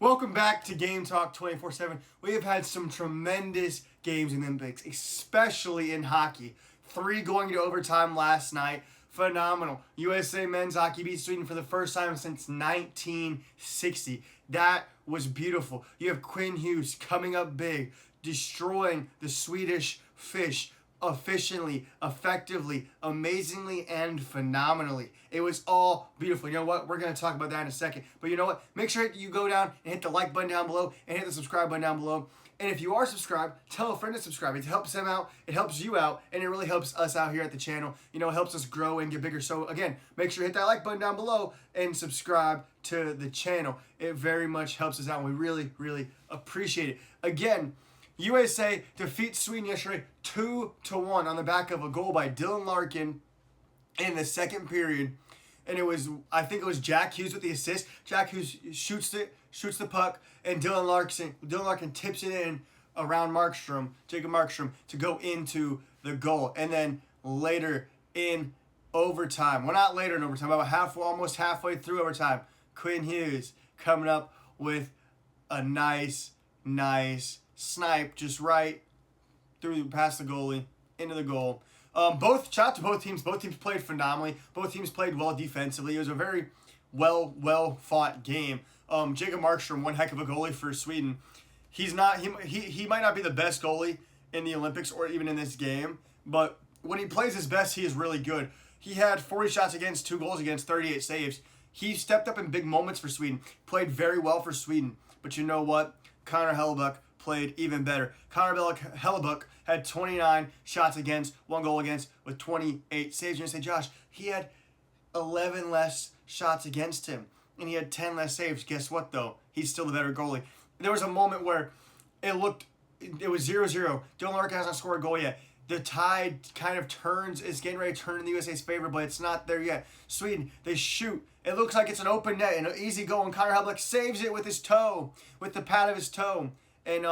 Welcome back to Game Talk 24/7. We have had some tremendous games in the Olympics, especially in hockey. 3 going to overtime last night. Phenomenal. USA men's hockey beat Sweden for the first time since 1960. That was beautiful. You have Quinn Hughes coming up big, destroying the Swedish fish efficiently, effectively, amazingly, and phenomenally. It was all beautiful. You know what? We're going to talk about that in a second. But you know what? Make sure you go down and hit the like button down below and hit the subscribe button down below. And if you are subscribed, tell a friend to subscribe. It helps them out, it helps you out, and it really helps us out here at the channel. You know, it helps us grow and get bigger. So again, make sure you hit that like button down below and subscribe to the channel. It very much helps us out, and we really, really appreciate it. Again, USA defeats Sweden yesterday 2-1 on the back of a goal by Dylan Larkin in the second period. And I think it was Jack Hughes with the assist. Jack Hughes shoots the puck, and Dylan Larkin tips it in around Jacob Markstrom, to go into the goal. And then later in overtime, well, not later in overtime, about almost halfway through overtime, Quinn Hughes coming up with a nice snipe just right through past the goalie into the goal. Shout out to both teams. Both teams played phenomenally. Both teams played well defensively. It was a very well fought game. Jacob Markstrom, one heck of a goalie for Sweden. He might not be the best goalie in the Olympics or even in this game, but when he plays his best, he is really good. He had 40 shots against, 2 goals against, 38 saves. He stepped up in big moments for Sweden. Played very well for Sweden. But you know what? Connor Hellebuyck played even better. Hellebuyck had 29 shots against, 1 goal against, with 28 saves. You're going to say, Josh, he had 11 less shots against him, and he had 10 less saves. Guess what, though? He's still the better goalie. There was a moment where it was 0-0. Dylan Larkin hasn't scored a goal yet. The tide kind of turns. It's getting ready to turn in the USA's favor, but it's not there yet. Sweden, they shoot. It looks like it's an open net and an easy goal, and Connor Hellebuyck saves it with his toe, with the pad of his toe. And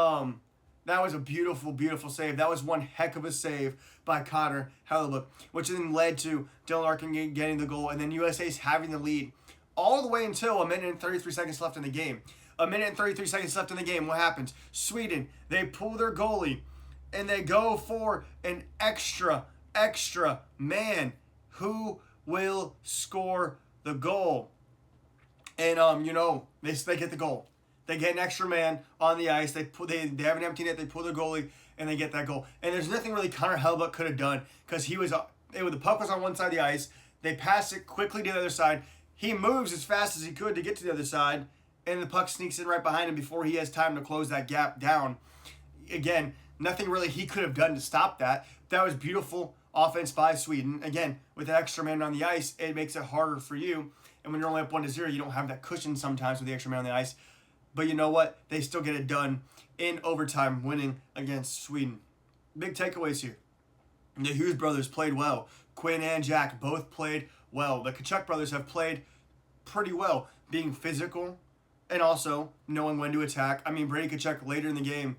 that was a beautiful save. That was one heck of a save by Connor Hellebuyck, which then led to Dylan Larkin getting the goal, and then USA's having the lead all the way until 1 minute and 33 seconds left in the game. 1 minute and 33 seconds left in the game. What happens? Sweden, they pull their goalie, and they go for an extra man. Who will score the goal? And they get the goal. They get an extra man on the ice. They have an empty net. They pull their goalie, and they get that goal. And there's nothing really Connor Hellebuyck could have done, because the puck was on one side of the ice. They pass it quickly to the other side. He moves as fast as he could to get to the other side, and the puck sneaks in right behind him before he has time to close that gap down. Again, nothing really he could have done to stop that. That was beautiful offense by Sweden. Again, with an extra man on the ice, it makes it harder for you. And when you're only up 1-0, you don't have that cushion sometimes with the extra man on the ice. But you know what? They still get it done in overtime, winning against Sweden. Big takeaways here. The Hughes brothers played well. Quinn and Jack both played well. The Tkachuk brothers have played pretty well, being physical and also knowing when to attack. I mean, Brady Tkachuk later in the game,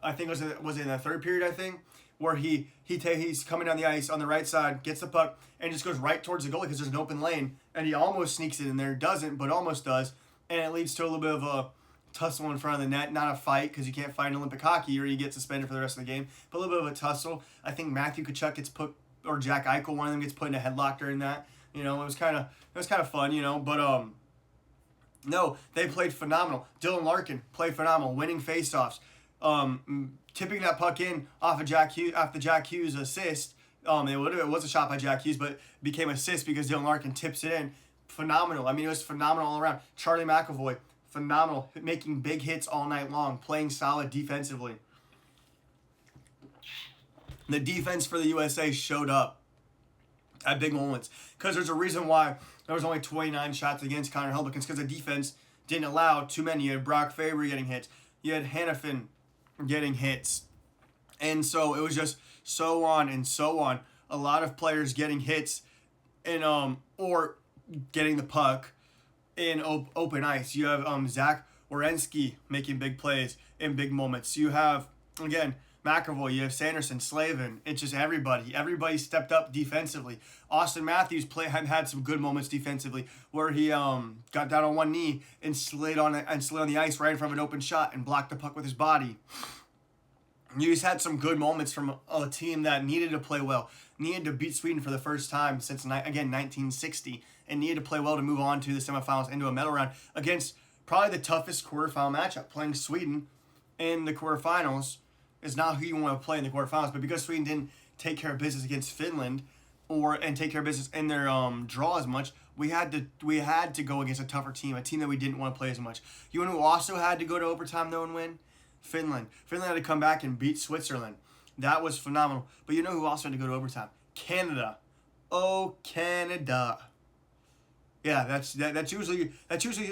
I think was it in the third period, I think, where he's coming down the ice on the right side, gets the puck, and just goes right towards the goalie because there's an open lane, and he almost sneaks it in there. Doesn't, but almost does, and it leads to a little bit of a tussle in front of the net. Not a fight, because you can't fight in Olympic hockey or you get suspended for the rest of the game, but a little bit of a tussle. I think Matthew Tkachuk gets put, or Jack Eichel, one of them gets put in a headlock during that. It was kind of fun, but no, they played phenomenal. Dylan Larkin played phenomenal, winning faceoffs, tipping that puck in off the Jack Hughes assist. It was a shot by Jack Hughes, but became assist because Dylan Larkin tips it in. Phenomenal. I mean, it was phenomenal all around. Charlie McAvoy, phenomenal, making big hits all night long, playing solid defensively. The defense for the USA showed up at big moments, because there's a reason why there was only 29 shots against Connor Hellebuyck. It's because the defense didn't allow too many. You had Brock Faber getting hits. You had Hannafin getting hits. And so it was just so on and so on. A lot of players getting hits and or getting the puck in open ice. You have Zach Werenski making big plays in big moments. You have, again, McAvoy, you have Sanderson, Slavin. It's just everybody. Everybody stepped up defensively. Auston Matthews had some good moments defensively where he got down on one knee and slid on the ice right in front of an open shot and blocked the puck with his body. You just had some good moments from a team that needed to play well, needed to beat Sweden for the first time since, again, 1960, and needed to play well to move on to the semifinals into a medal round against probably the toughest quarterfinal matchup. Playing Sweden in the quarterfinals is not who you want to play in the quarterfinals, but because Sweden didn't take care of business against Finland and take care of business in their draw as much, we had to go against a tougher team, a team that we didn't want to play as much. You know who also had to go to overtime though and win? Finland. Finland had to come back and beat Switzerland. That was phenomenal. But you know who also had to go to overtime? Canada. Oh, Canada. Yeah, that's usually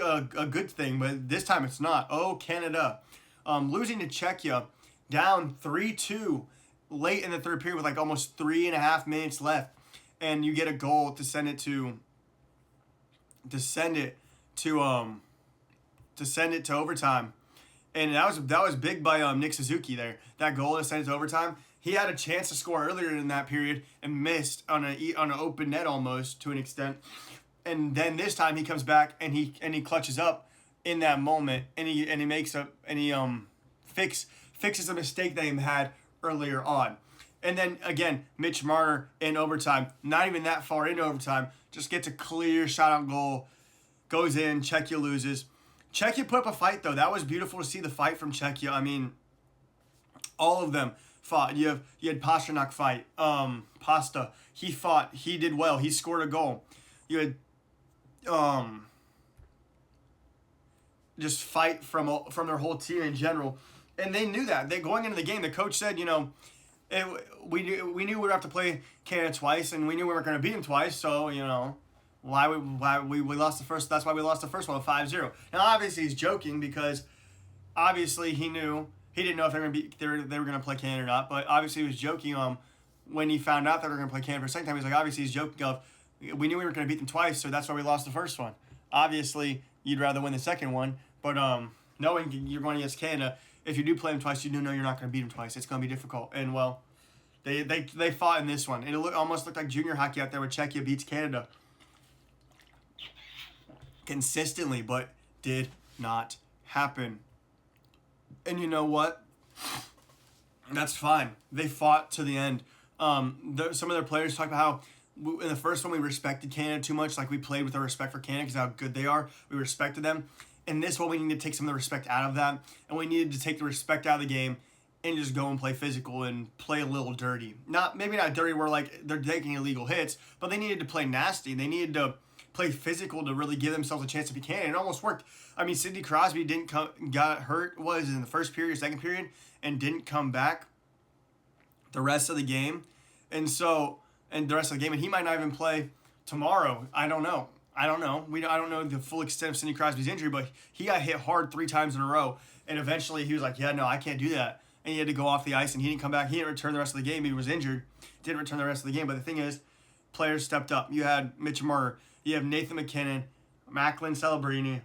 a good thing, but this time it's not. Oh, Canada. Losing to Czechia, down 3-2 late in the third period with like almost 3.5 minutes left, and you get a goal to send it to overtime. And that was big by Nick Suzuki there. That goal to send it to overtime. He had a chance to score earlier in that period and missed on an open net almost to an extent. And then this time he comes back and he clutches up in that moment and he fixes a mistake that he had earlier on. And then again, Mitch Marner in overtime, not even that far into overtime, just gets a clear shot on goal, goes in. Czechia loses. Czechia put up a fight, though. That was beautiful to see the fight from Czechia. I mean, all of them fought. You had Pasternak fight. Pasta. He fought. He did well. He scored a goal. You had just fight from their whole team in general, and they knew that. Going into the game, the coach said, we knew we would have to play Canada twice, and we knew we weren't going to beat them twice. So why we lost the first. That's why we lost the first one 5-0. Now obviously he's joking because obviously he didn't know if they were going to play Canada or not. But obviously he was joking when he found out that they were going to play Canada for a second time. He's like, obviously he's joking of, we knew we were going to beat them twice, so that's why we lost the first one. Obviously you'd rather win the second one, but knowing you're going against Canada, if you do play them twice, you do know you're not going to beat them twice. It's going to be difficult. And well, they fought in this one. It almost looked like junior hockey out there where Czechia beats Canada consistently, but did not happen. And you know what? That's fine. They fought to the end. Some of their players talked about how in the first one we respected Canada too much. Like we played with our respect for Canada because how good they are. We respected them. In this one, we need to take some of the respect out of that, and we needed to take the respect out of the game and just go and play physical and play a little dirty. Maybe not dirty where like they're taking illegal hits, but they needed to play nasty. They needed to play physical to really give themselves a chance to be Canada. It almost worked. I mean, Sidney Crosby got hurt in the first period or second period and didn't come back the rest of the game. And the rest of the game, and he might not even play tomorrow. I don't know. I don't know the full extent of Sidney Crosby's injury, but he got hit hard 3 times in a row, and eventually he was like, yeah, no, I can't do that. And he had to go off the ice, and he didn't come back. He didn't return the rest of the game. He was injured. Didn't return the rest of the game. But the thing is, players stepped up. You had Mitch Marner. You have Nathan McKinnon, Macklin Celebrini.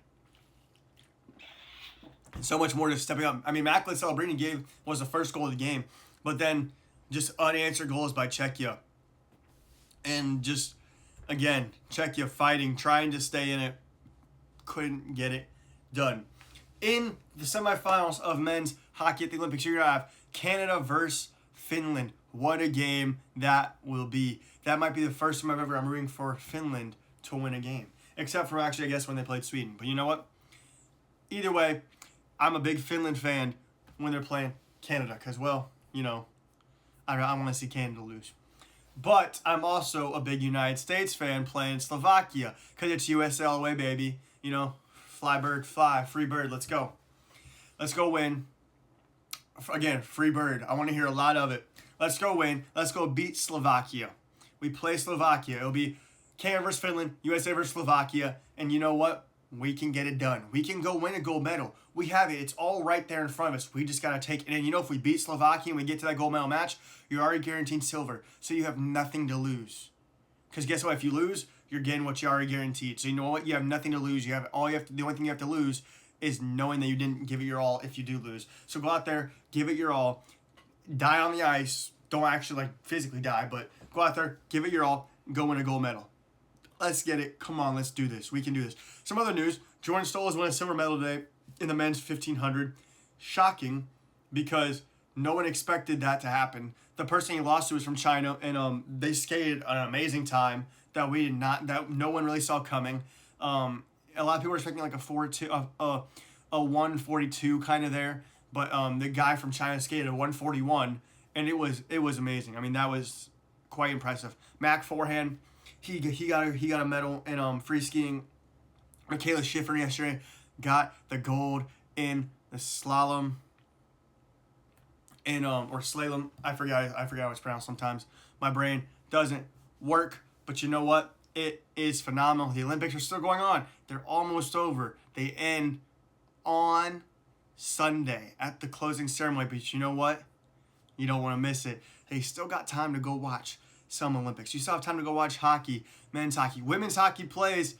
So much more to stepping up. I mean, Macklin Celebrini was the first goal of the game, but then just unanswered goals by Czechia. And just, again, Czechia fighting, trying to stay in it. Couldn't get it done. In the semifinals of men's hockey at the Olympics, you're going to have Canada versus Finland. What a game that will be. That might be the first time I'm rooting for Finland to win a game. Except for actually, I guess, when they played Sweden. But you know what? Either way, I'm a big Finland fan when they're playing Canada. Because, well, I want to see Canada lose. But I'm also a big United States fan playing Slovakia. Because it's USA all the way, baby. Fly, bird, fly. Free bird. Let's go. Let's go win. Again, free bird. I want to hear a lot of it. Let's go win. Let's go beat Slovakia. We play Slovakia. It'll be Canada versus Finland, USA versus Slovakia. And you know what? We can get it done. We can go win a gold medal. We have it. It's all right there in front of us. We just got to take it. And if we beat Slovakia and we get to that gold medal match, you're already guaranteed silver. So you have nothing to lose. Because guess what? If you lose, you're getting what you already guaranteed. So you know what? You have nothing to lose. The only thing you have to lose is knowing that you didn't give it your all if you do lose. So go out there, give it your all. die on the ice. Don't actually like physically die, but go out there, give it your all, go win a gold medal. Let's get it. Come on, let's do this. We can do this. Some other news. Jordan Stoll has won a silver medal today in the men's 1500. Shocking, because no one expected that to happen. The person he lost to was from China, and they skated an amazing time that no one really saw coming. A lot of people were expecting like a 4-2, a 142 kind of there, but the guy from China skated a 141, and it was amazing. I mean, that was quite impressive. Mac forehand, he got a medal in free skiing. Michaela Schiffer yesterday got the gold in the slalom. Or slalom. I forgot how it's pronounced sometimes. My brain doesn't work, but you know what? It is phenomenal. The Olympics are still going on. They're almost over. They end on Sunday at the closing ceremony, but you know what? You don't want to miss it. They still got time to go watch some Olympics. You still have time to go watch hockey, men's hockey. Women's hockey plays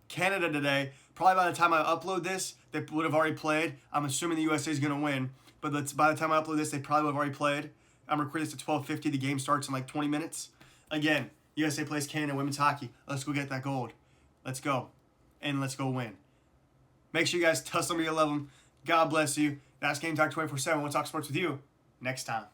Canada today. Probably by the time I upload this, they would have already played. I'm assuming the USA is going to win, but by the time I upload this, they probably would have already played. I'm recording this at 12:50. The game starts in like 20 minutes. Again, USA plays Canada women's hockey. Let's go get that gold. Let's go. And let's go win. Make sure you guys tell somebody you love them. God bless you. That's Game Talk 24/7. We'll talk sports with you next time.